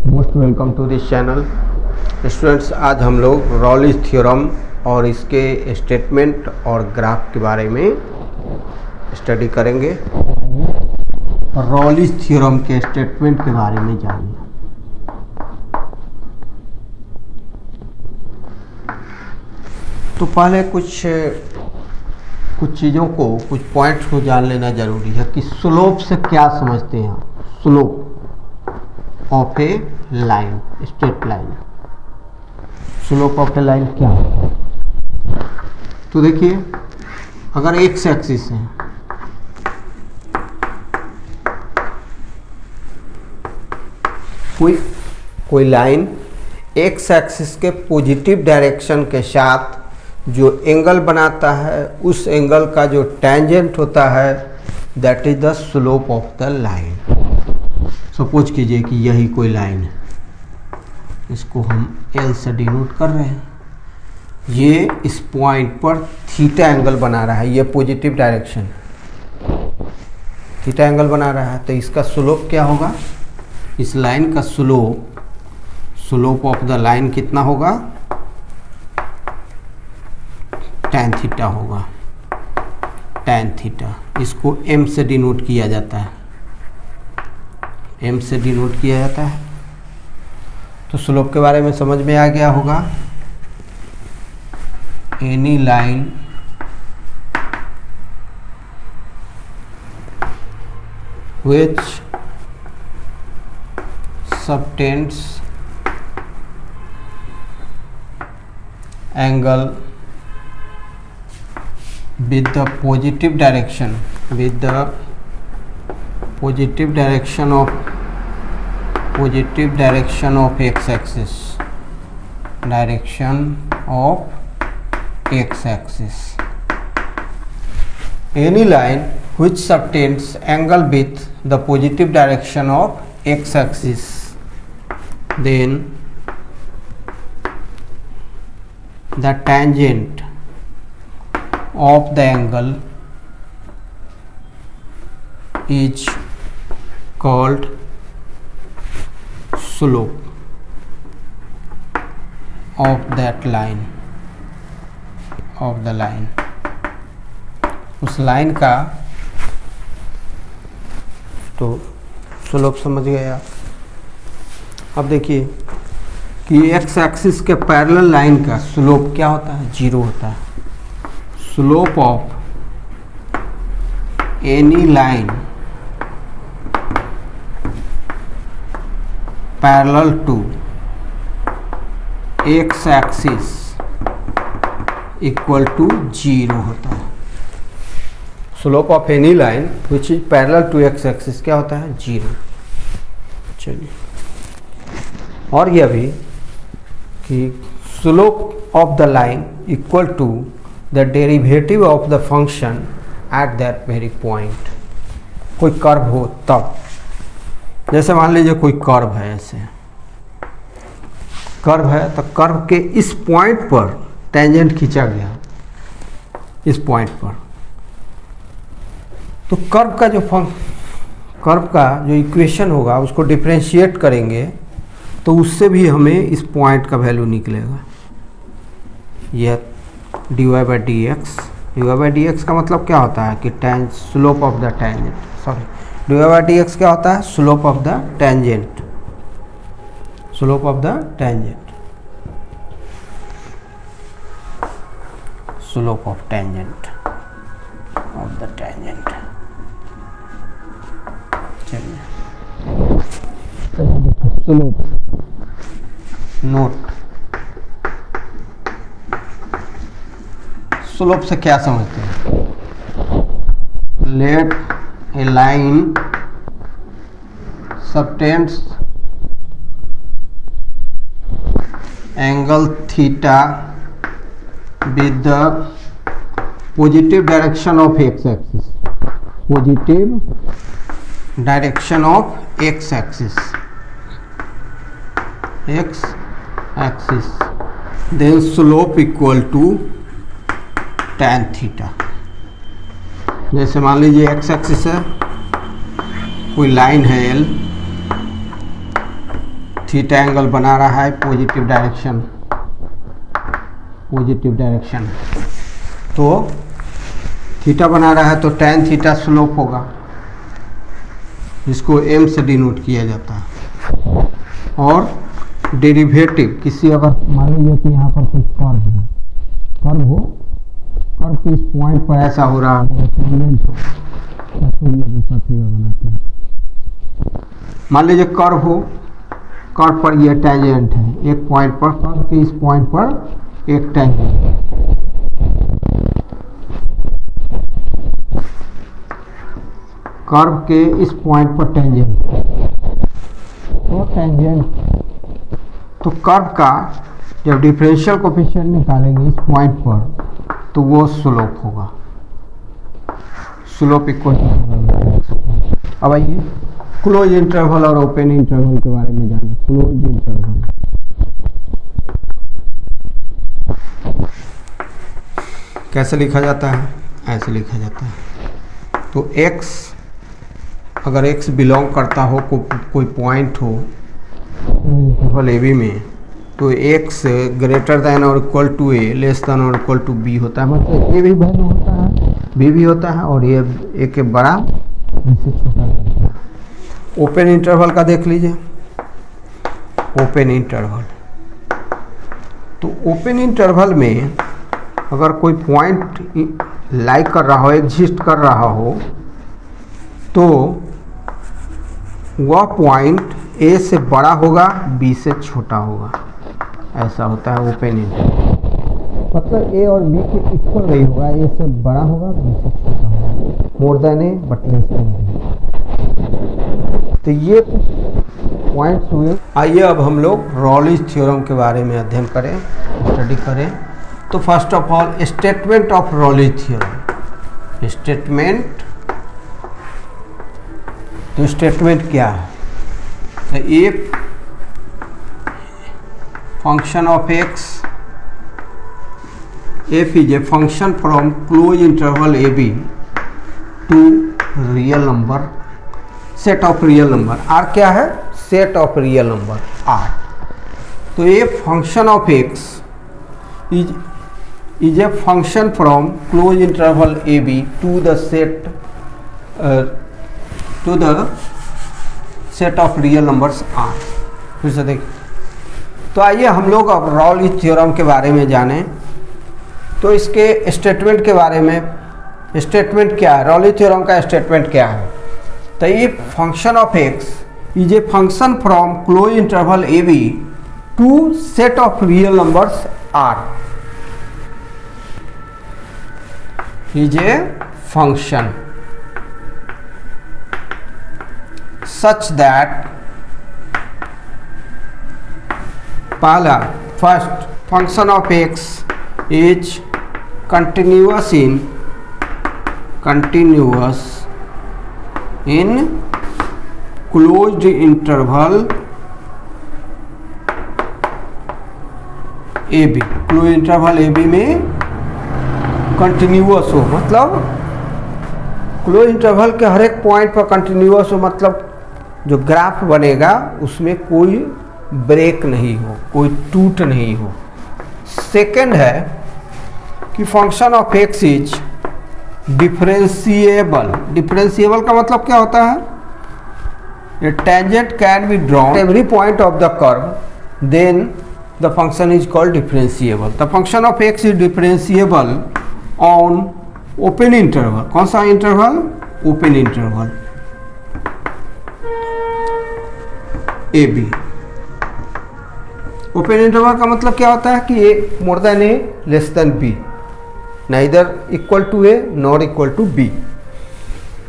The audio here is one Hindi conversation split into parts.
Most welcome to this channel. Students, आज हम लोग रॉलिस थ्योरम और इसके स्टेटमेंट और ग्राफ के बारे में स्टडी करेंगे। रॉलिस थ्योरम के स्टेटमेंट के बारे में जानिए। तो पहले कुछ चीज़ों को, कुछ पॉइंट्स को जान लेना जरूरी है कि स्लोप से क्या समझते हैं। Slope of A line, straight line, slope of A line क्या है? तो देखिए, अगर एक्स एक्सिस है, कोई लाइन एक्स एक्सिस के पॉजिटिव डायरेक्शन के साथ जो एंगल बनाता है, उस एंगल का जो टेंजेंट होता है, that is the slope of the line. Suppose कीजिए कि यही कोई लाइन है, इसको हम L से डिनोट कर रहे हैं। ये इस पॉइंट पर थीटा एंगल बना रहा है, ये पॉजिटिव डायरेक्शन थीटा एंगल बना रहा है। तो इसका स्लोप क्या होगा? इस लाइन का स्लोप ऑफ द लाइन कितना होगा? tan थीटा होगा, tan थीटा। इसको m से डिनोट किया जाता है, m से डिनोट किया जाता है। तो स्लोप के बारे में समझ में आ गया होगा। Any line which subtends angle with the positive direction of x-axis, any line which subtends angle with the positive direction of x-axis, then the tangent of the angle is called slope of that line, उस लाइन का। तो स्लोप समझ गए आप। अब देखिए कि एक्स एक्सिस के पैरेलल लाइन का स्लोप क्या होता है? जीरो होता है। Slope of any line parallel to x axis equal to zero होता है। Slope of any line which is parallel to x axis क्या होता है? जीरो। चलिए, और यह भी कि slope of the line equal to the derivative of the function at that very point. कोई कर्व हो तब, जैसे मान लीजिए कोई कर्व है, ऐसे कर्व है, तो कर्व के इस पॉइंट पर टेंजेंट खींचा गया, इस पॉइंट पर। तो कर्व का जो इक्वेशन होगा उसको डिफरेंशिएट करेंगे तो उससे भी हमें इस पॉइंट का वैल्यू निकलेगा। यह dy बाई डी एक्स का मतलब क्या होता है कि slope of the tangent, dy by d x क्या होता है? Slope of the tangent, slope of the tangent, slope of tangent of the tangent. चलिए, स्लोप नोट, स्लोप से क्या समझते हैं? Let a line subtends angle theta with the positive direction of x axis, positive direction of x axis, then slope equal to tan theta. जैसे मान लीजिए एक्स एक्सिस है, कोई लाइन है एल, थीटा एंगल बना रहा है पॉजिटिव डायरेक्शन, तो थीटा बना रहा है तो tan थीटा स्लोप होगा, जिसको m से डिनोट किया जाता है। और डेरिवेटिव किसी, अगर मान लीजिए कि यहाँ पर कोई कर्व के इस पॉइंट पर ऐसा हो रहा है, मान लीजिए कर्व पर ये टेंजेंट है एक पॉइंट पर, कर्व के इस पॉइंट पर एक टेंजेंट, कर्व के इस पॉइंट पर टेंजेंट, तो कर्व का जब डिफरेंशियल कोफिशिएंट निकालेंगे इस पॉइंट पर तो वो स्लोप होगा, स्लोप इक्वल टू। अब आइए क्लोज इंटरवल और ओपन इंटरवल के बारे में जानें। क्लोज इंटरवल, कैसे लिखा जाता है? ऐसे लिखा जाता है। तो x, अगर x बिलोंग करता हो कोई पॉइंट हो इंटरवल ए बी में, तो x ग्रेटर देन और equal to a, less than और इक्वल टू b होता है। मतलब a भी वैल्यू होता है, b भी होता है, और ये a के बड़ा b से छोटा होता है। ओपन इंटरवल का देख लीजिए। ओपन इंटरवल, तो ओपन इंटरवल में अगर कोई पॉइंट लाइक कर रहा हो, एग्जिस्ट कर रहा हो, तो वह पॉइंट a से बड़ा होगा, b से छोटा होगा। ऐसा होता है ओपन इंटरवल। मतलब a और b के इक्वल नहीं होगा, a से बड़ा होगा, b से छोटा होगा। More than a but less than b। तो ये पॉइंट्स हुए। आइए अब हम लोग रॉलिच थ्योरम के बारे में अध्ययन करें, स्टडी करें। तो first of all statement of Rolle's theorem. Statement क्या है? तो ए function of x, f is a function from closed interval ab to real number, set of real number। r क्या है? set of real number r। तो a function of x is a function from closed interval ab to the set of real numbers r। फिर से देखिए। तो आइए हम लोग अब रॉलिच थ्योरम के बारे में जानें। तो इसके स्टेटमेंट के बारे में, स्टेटमेंट क्या है? रॉलिच थ्योरम का स्टेटमेंट क्या है? तो ये function of x is a function from close interval A b to set of real numbers R, is a function such that, पहला first function of x is continuous in closed interval A b. Close interval A B में कंटिन्यूअस हो, मतलब क्लोज इंटरवल के हर एक पॉइंट पर कंटिन्यूअस हो, मतलब जो ग्राफ बनेगा उसमें कोई ब्रेक नहीं हो, कोई टूट नहीं हो। सेकंड है कि function of x is differentiable. Differentiable का मतलब क्या होता है? A tangent can be drawn every point of the curve, then the function is called differentiable. The function of x is differentiable on open interval. कौन सा इंटरवल? ओपन इंटरवल ए बी। ओपन इंटरवल का मतलब क्या होता है कि a more than a, less than b, neither equal to a not equal to B.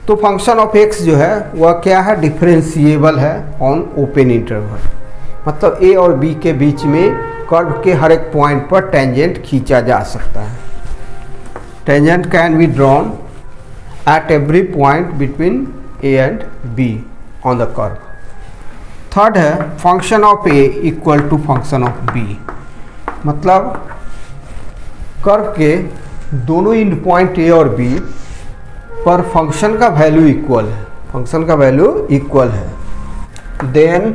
तो फंक्शन ऑफ एक्स जो है वह क्या है? डिफरेंशिएबल है ऑन ओपन इंटरवल। मतलब ए और बी के बीच में कर्व के हर एक पॉइंट पर टेंजेंट खींचा जा सकता है। Tangent can be drawn at every point between a and b on the curve. Third है function of a equal to function of b. मतलब कर्व के दोनों एंड पॉइंट ए और बी पर फंक्शन का वैल्यू इक्वल है, फंक्शन का वैल्यू इक्वल है। Then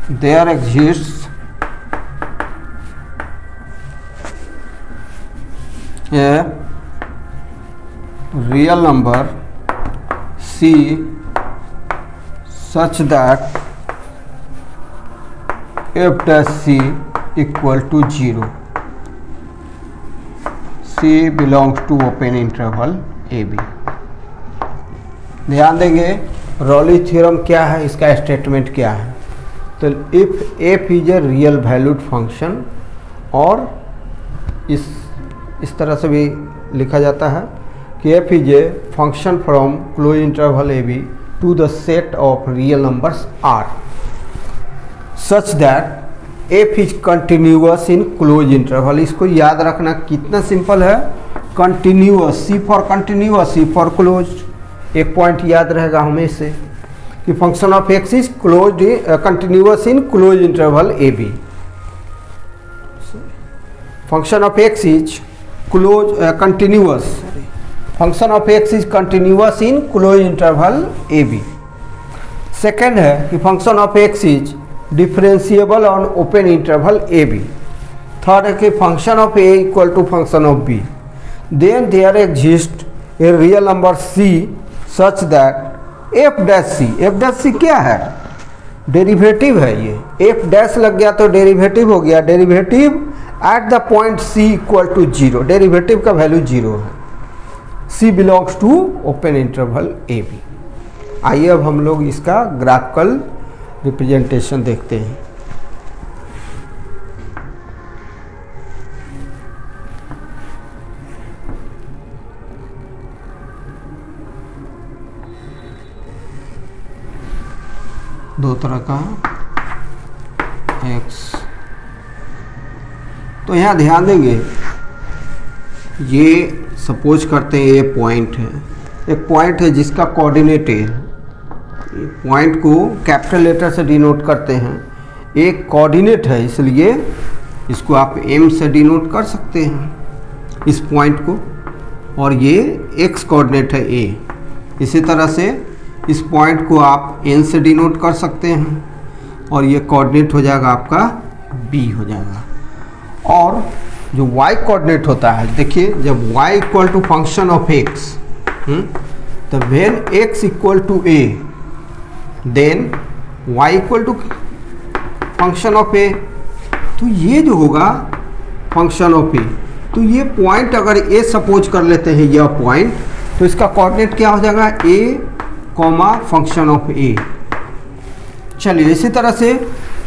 there exists a real number C such that f dash C equal to 0. C belongs to open interval AB. ध्यान देंगे रॉली थ्योरम क्या है, इसका स्टेटमेंट क्या है। तो if f is a real valued function, और इस तरह से भी लिखा जाता है कि f is a function from close interval A b to the set of real numbers are such that f is continuous in close interval. इसको याद रखना कितना सिंपल है, continuous, C for continuous, C for close. एक पॉइंट याद रहेगा हमें से कि function of x is close continuous in close interval A b. Function of x is close continuous, function of x is continuous in close interval A b. Second है कि function of x is differentiable on open interval A b. Third है कि function of a equal to function of b, then there exist a real number c such that f dash c, f dash c क्या है, डेरिवेटिव है। ये एफ डैश लग गया तो डेरिवेटिव हो गया, derivative at the point c equal to 0, derivative का वैल्यू 0 है। C belongs to open interval A b. आइए अब हम लोग इसका ग्राफिकल रिप्रेजेंटेशन देखते हैं। दो तरह का एक्स, तो यहाँ ध्यान देंगे, ये सपोज करते हैं ये पॉइंट है, एक पॉइंट है जिसका कोऑर्डिनेट है, पॉइंट को कैपिटल लेटर से डिनोट करते हैं, एक कोऑर्डिनेट है इसलिए इसको आप m से डिनोट कर सकते हैं इस पॉइंट को, और ये x कोऑर्डिनेट है a। इसी तरह से इस पॉइंट को आप n से डिनोट कर सकते हैं और ये कोऑर्डिनेट हो जाएगा आपका b हो जाएगा। और जो y कोऑर्डिनेट होता है, देखिए जब y equal to function of x, तो when x equal to a then y equal to function of a, तो ये जो होगा फंक्शन ऑफ a, तो ये पॉइंट अगर a सपोज कर लेते हैं यह पॉइंट, तो इसका कोऑर्डिनेट क्या हो जाएगा a comma function of a। चलिए इसी तरह से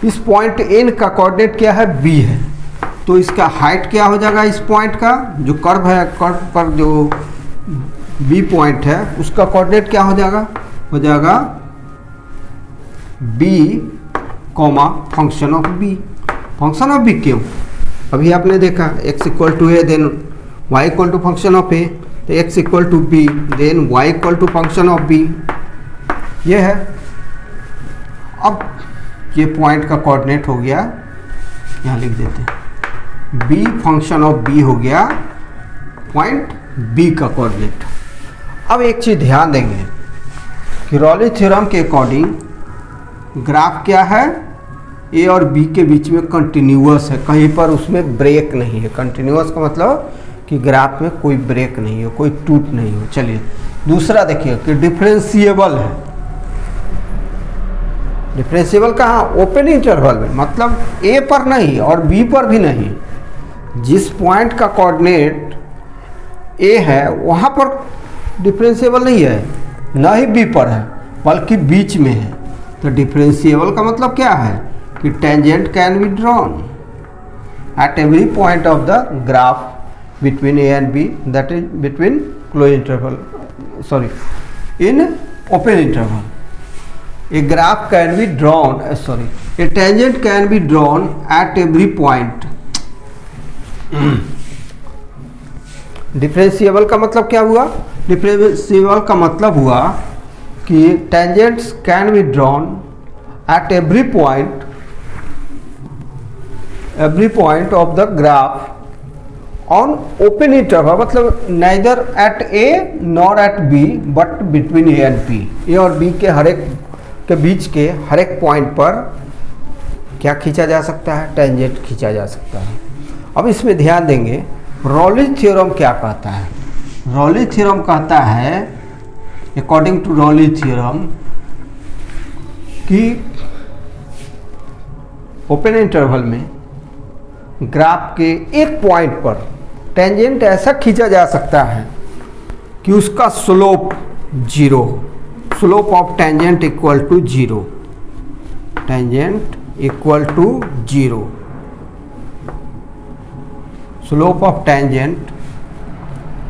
इस पॉइंट n का कोऑर्डिनेट क्या है b है, तो इसका हाइट क्या हो जाएगा, इस पॉइंट का जो कर्व है, कर्व पर जो b पॉइंट है उसका कोऑर्डिनेट क्या हो जाएगा b comma function of b। Function of b क्यों, अभी आपने देखा x equal to a then y equal to function of a, तो x equal to b then y equal to function of b, ये है। अब ये पॉइंट का कोऑर्डिनेट हो गया, यहाँ लिख देते हैं b फंक्शन ऑफ b हो गया पॉइंट b का कोऑर्डिनेट। अब एक चीज़ ध्यान देंगे कि रॉली थ्योरम के अकॉर्डिंग ग्राफ क्या है, a और b के बीच में कंटिन्यूअस है, कहीं पर उसमें ब्रेक नहीं है। कंटिन्यूअस का मतलब कि ग्राफ में कोई ब्रेक नहीं हो, कोई टूट नहीं हो। चलिए दूसरा देखिए कि डिफरेंशिएबल है। डिफरेंशिएबल कहाँ, ओपन इंटरवल में, मतलब a पर नहीं और b पर भी नहीं। जिस पॉइंट का कोऑर्डिनेट a है वहाँ पर डिफरेंशिएबल नहीं है, ना ही b पर है, बल्कि बीच में है। तो डिफरेंशिएबल का मतलब क्या है कि tangent can be drawn at every point of the graph between a and b, that is between closed interval, sorry, in open interval. A graph can be drawn, a tangent can be drawn at every point. Differentiable का मतलब क्या हुआ, डिफरेंशिएबल का मतलब हुआ कि tangents can be drawn at every point of the graph on open interval, मतलब neither at a nor at b but between a and b, a और बी के हर एक के बीच के हर एक पॉइंट पर क्या खींचा जा सकता है, टेंजेंट खींचा जा सकता है। अब इसमें ध्यान देंगे रॉलिज थ्योरम क्या कहता है। रॉलिज थ्योरम कहता है, अकॉर्डिंग टू रॉलिज थ्योरम, कि ओपन इंटरवल में ग्राफ के एक पॉइंट पर टेंजेंट ऐसा खींचा जा सकता है कि उसका slope 0, slope of tangent equal to 0, tangent equal to 0, slope of tangent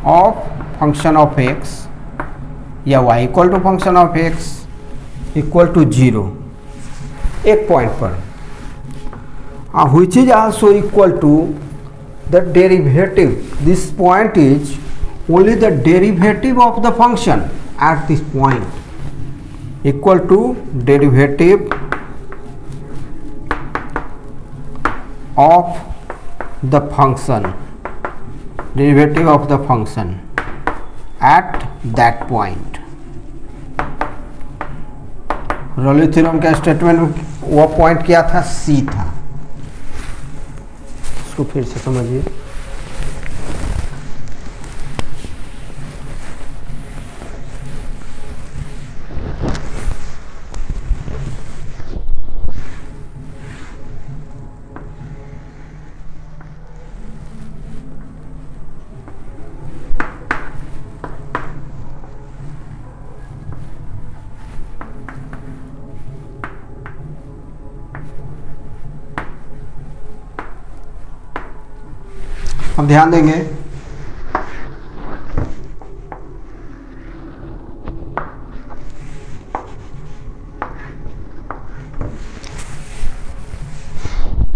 of function of x या y equal to function of x equal to 0 एक पॉइंट पर, which is also equal to the derivative. This point is only the derivative of the function at this point, equal to derivative of the function, derivative of the function at that point. Rolle's theorem का स्टेटमेंट में वो पॉइंट क्या था, C था। इसको फिर से समझिए। हम ध्यान देंगे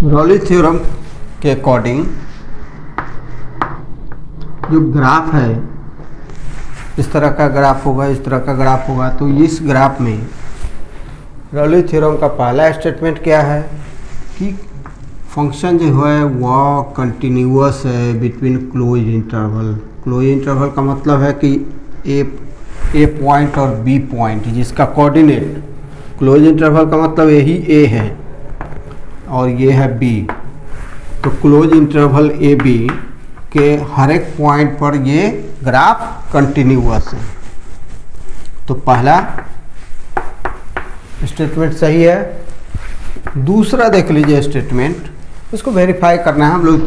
रॉलिज थ्योरम के अकॉर्डिंग जो ग्राफ है, इस तरह का ग्राफ होगा, इस तरह का ग्राफ होगा, तो इस ग्राफ में रॉलिज थ्योरम का पहला स्टेटमेंट क्या है कि फंक्शन जो है वह कंटिन्यूअस है between close interval. Close interval का मतलब है कि ए पॉइंट और बी पॉइंट जिसका कोऑर्डिनेट, क्लोज इंटरवल का मतलब यही ए है और ये है बी, तो क्लोज इंटरवल ए बी के हर एक पॉइंट पर ये ग्राफ कंटिन्यूअस है। तो पहला स्टेटमेंट सही है। दूसरा देख लीजिए स्टेटमेंट, इसको वेरीफाई करना है, हम लोग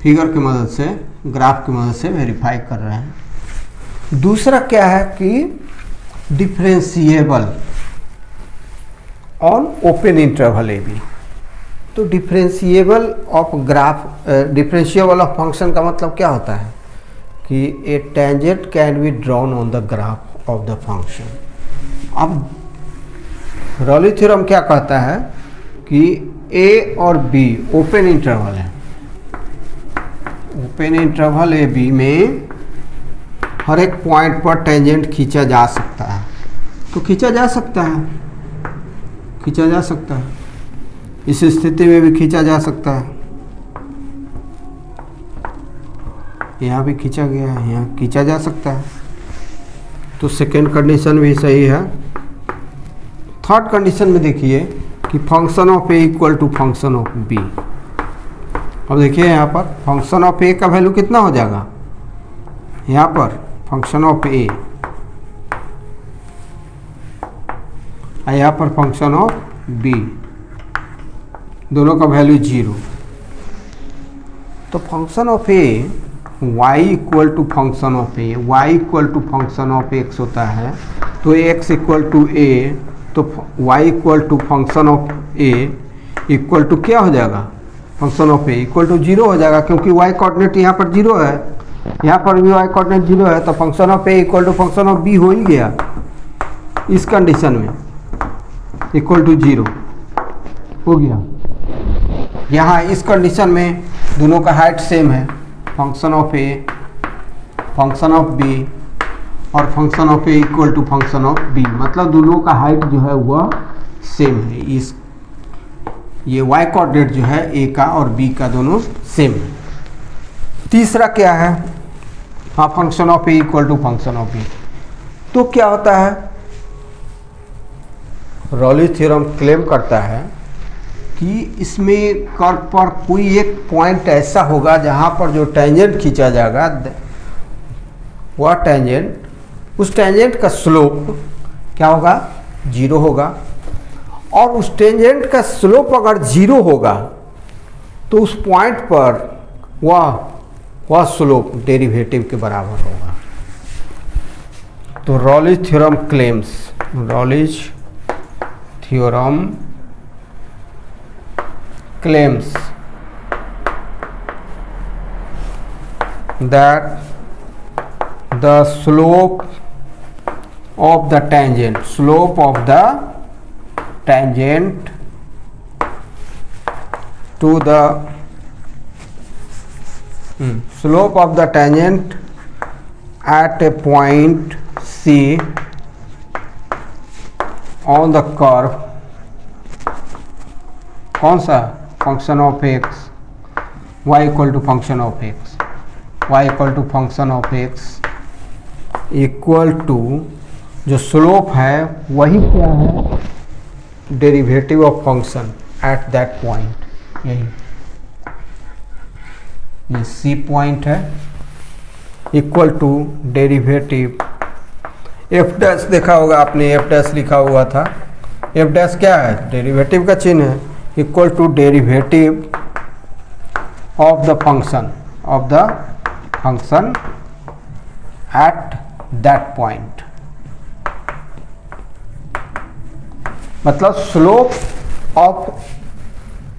फिगर की मदद से, ग्राफ की मदद से वेरीफाई कर रहे हैं। दूसरा क्या है कि differentiable on open interval A B. तो differentiable of graph, differentiable of function का मतलब क्या होता है कि a tangent can be drawn on the graph of the function. अब रॉलिज थ्योरम क्या कहता है कि ए और बी ओपन इंटरवल है, ओपन इंटरवल ए बी में हर एक पॉइंट पर टेंजेंट खींचा जा सकता है। तो खींचा जा सकता है, खींचा जा सकता है, इस स्थिति में भी खींचा जा सकता है, यहाँ भी खींचा गया है, यहाँ खींचा जा सकता है। तो सेकेंड कंडीशन भी सही है। थर्ड कंडीशन में देखिए कि function of a equal to function of b. अब देखिए यहाँ पर फंक्शन ऑफ ए का वैल्यू कितना हो जाएगा, यहाँ पर फंक्शन ऑफ ए और यहाँ पर फंक्शन ऑफ बी, दोनों का वैल्यू 0। तो function of a y equal to function of a, y equal to function of x होता है, तो x इक्वल टू a, तो y equal to function of a equal to क्या हो जाएगा, function of a equal to 0 हो जाएगा, क्योंकि y कोऑर्डिनेट यहाँ पर 0 है, यहाँ पर भी y कोऑर्डिनेट 0 है, तो function of a equal to function of b हो ही गया इस कंडीशन में, इक्वल टू 0 हो गया। यहाँ इस कंडीशन में दोनों का हाइट सेम है, function of a, function of b और function of a equal to function of b, मतलब दोनों का हाइट जो है वह सेम है। इस ये y कोऑर्डिनेट जो है a का और b का दोनों सेम है। तीसरा क्या है, हाँ function of a equal to function of b। तो क्या होता है, रॉलिज थ्योरम क्लेम करता है कि इसमें कर्व पर कोई एक पॉइंट ऐसा होगा जहाँ पर जो टेंजेंट खींचा जाएगा वह टेंजेंट, उस टेंजेंट का स्लोप क्या होगा, 0 होगा। और उस टेंजेंट का स्लोप अगर 0 होगा तो उस पॉइंट पर वह स्लोप डेरिवेटिव के बराबर होगा। तो Rolle's theorem claims, Rolle's theorem claims that the slope of the tangent to the slope of the tangent at a point C on the curve, कौन सा, function of x, y equal to function of x, y equal to function of x equal to जो स्लोप है वही क्या है, derivative of function at that point. यही ये सी पॉइंट है, equal to derivative f dash, देखा होगा आपने एफ डैश लिखा हुआ था, एफ डैश क्या है, डेरिवेटिव का चिन्ह है, equal to derivative of the function at that point. मतलब slope of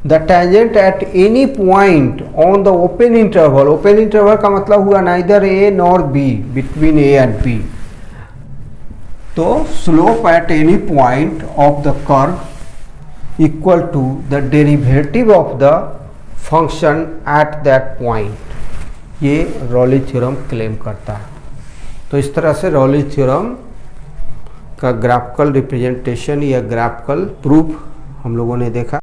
the tangent at any point on the open interval, open interval का मतलब हुआ neither a nor b, between a and b. तो slope at any point of the curve equal to the derivative of the function at that point, ये रॉलिज थ्योरम क्लेम करता है। तो इस तरह से रॉलिज थ्योरम का ग्राफिकल रिप्रेजेंटेशन या ग्राफिकल प्रूफ हम लोगों ने देखा।